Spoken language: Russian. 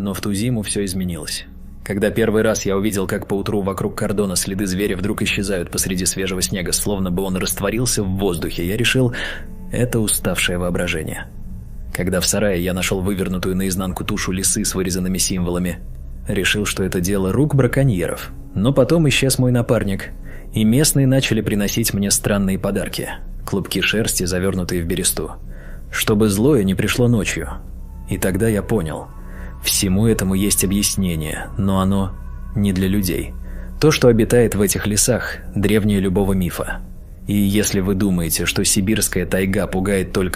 Но в ту зиму все изменилось. Когда первый раз я увидел, как поутру вокруг кордона следы зверя вдруг исчезают посреди свежего снега, словно бы он растворился в воздухе, я решил, это уставшее воображение. Когда в сарае я нашел вывернутую наизнанку тушу лисы с вырезанными символами, решил, что это дело рук браконьеров. Но потом исчез мой напарник, и местные начали приносить мне странные подарки. Клубки шерсти, завернутые в бересту. Чтобы злое не пришло ночью. И тогда я понял, всему этому есть объяснение, но оно не для людей. То, что обитает в этих лесах, древнее любого мифа. И если вы думаете, что сибирская тайга пугает только